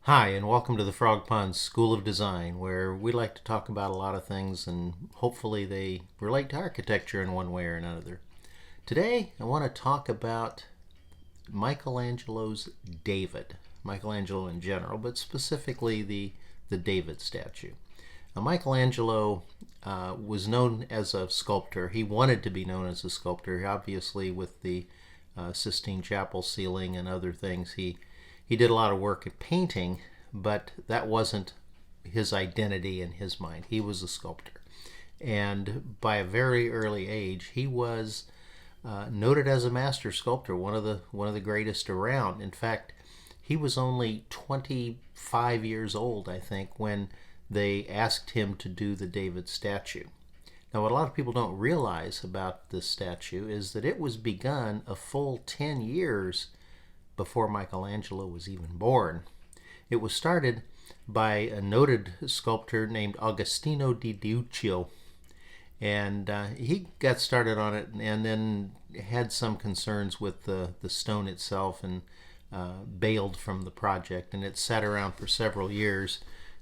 Hi, and welcome to the Frog Pond School of Design, where we like to talk about a lot of things and hopefully they relate to architecture in one way or another. Today, I want to talk about Michelangelo's David. Michelangelo in general, but specifically the David statue. Now, Michelangelo was known as a sculptor. He wanted to be known as a sculptor. Obviously, with the Sistine Chapel ceiling and other things, he did a lot of work at painting, but that wasn't his identity in his mind. He was a sculptor. And by a very early age, he was noted as a master sculptor, one of the greatest around. In fact, he was only 25 years old, I think, when they asked him to do the David statue. Now, what a lot of people don't realize about this statue is that it was begun a full 10 years before Michelangelo was even born. It was started by a noted sculptor named Agostino di Duccio, and he got started on it and then had some concerns with the stone itself and bailed from the project, and it sat around for several years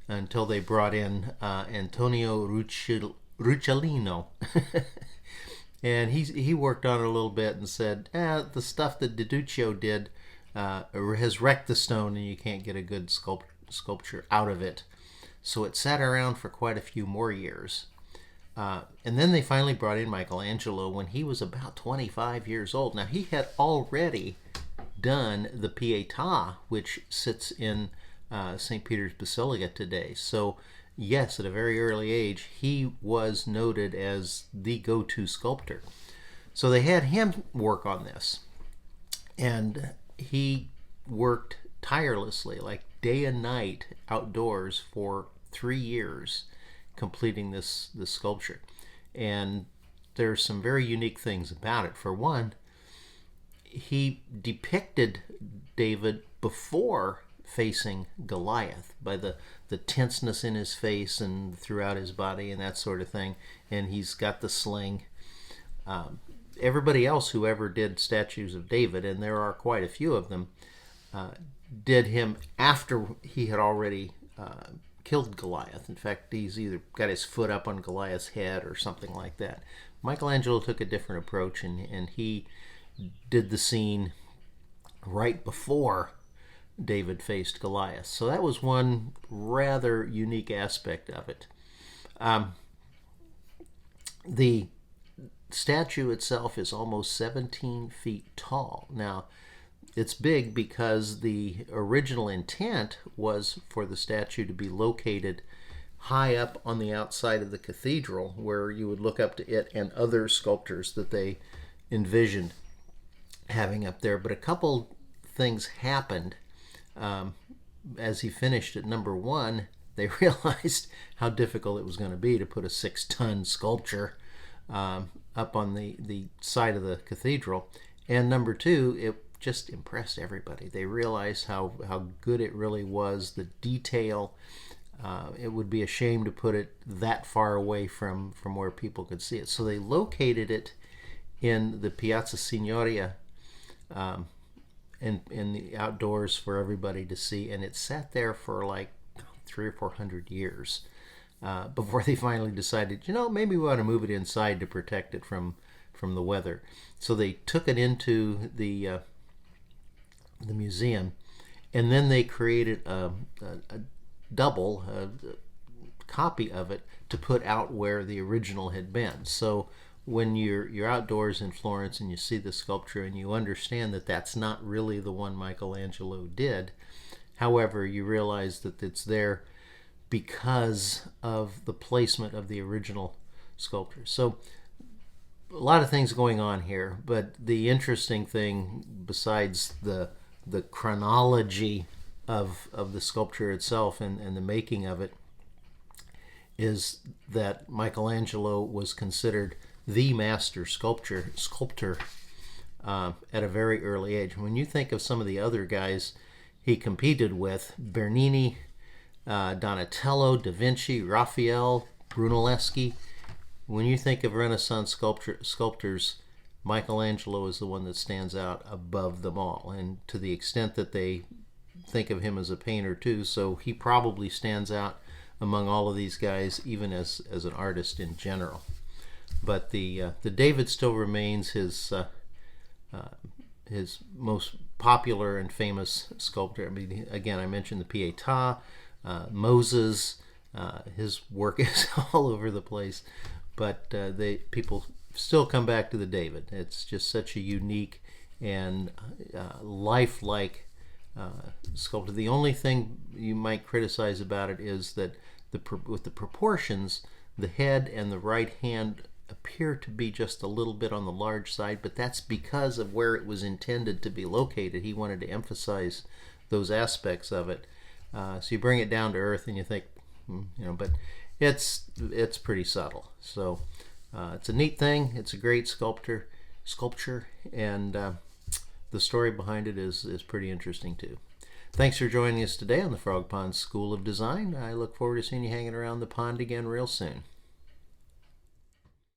until they brought in Antonio Rucellino. And he worked on it a little bit and said, the stuff that Deduccio did has wrecked the stone and you can't get a good sculpture out of it. So it sat around for quite a few more years. And then they finally brought in Michelangelo when he was about 25 years old. Now, he had already done the Pietà, which sits in St. Peter's Basilica today. So, yes, at a very early age, he was noted as the go-to sculptor. So they had him work on this. And he worked tirelessly, like day and night outdoors for 3 years, completing this sculpture. And there's some very unique things about it. For one, he depicted David before facing Goliath by the tenseness in his face and throughout his body and that sort of thing. And he's got the sling. Everybody else who ever did statues of David, and there are quite a few of them, did him after he had already killed Goliath. In fact, he's either got his foot up on Goliath's head or something like that. Michelangelo took a different approach, and he did the scene right before David faced Goliath. So that was one rather unique aspect of it. The statue itself is almost 17 feet tall. Now, it's big because the original intent was for the statue to be located high up on the outside of the cathedral, where you would look up to it and other sculptors that they envisioned having up there. But a couple things happened as he finished it. Number one, they realized how difficult it was going to be to put a 6-ton sculpture up on the side of the cathedral. And number two, it just impressed everybody. They realized how good it really was, the detail. It would be a shame to put it that far away from where people could see it. So they located it in the Piazza Signoria, in the outdoors for everybody to see, and it sat there for like 300 or 400 years before they finally decided, maybe we want to move it inside to protect it from the weather. So they took it into the museum, and then they created a double copy of it to put out where the original had been. So when you're outdoors in Florence and you see the sculpture and you understand that that's not really the one Michelangelo did, however, you realize that it's there because of the placement of the original sculpture. So a lot of things going on here, but the interesting thing, besides the chronology of the sculpture itself and the making of it, is that Michelangelo was considered the master sculptor at a very early age. When you think of some of the other guys he competed with, Bernini, Donatello, Da Vinci, Raphael, Brunelleschi, when you think of Renaissance sculptors, Michelangelo is the one that stands out above them all. And to the extent that they think of him as a painter too, so he probably stands out among all of these guys, even as an artist in general. But the David still remains his most popular and famous sculptor. I mean, again, I mentioned the Pietà, Moses. His work is all over the place, but people still come back to the David. It's just such a unique and lifelike sculpture. The only thing you might criticize about it is that with the proportions, the head and the right hand appear to be just a little bit on the large side, but that's because of where it was intended to be located. He wanted to emphasize those aspects of it. So you bring it down to earth and you think, but it's pretty subtle. So it's a neat thing. It's a great sculpture, and the story behind it is pretty interesting too. Thanks for joining us today on the Frog Pond School of Design. I look forward to seeing you hanging around the pond again real soon.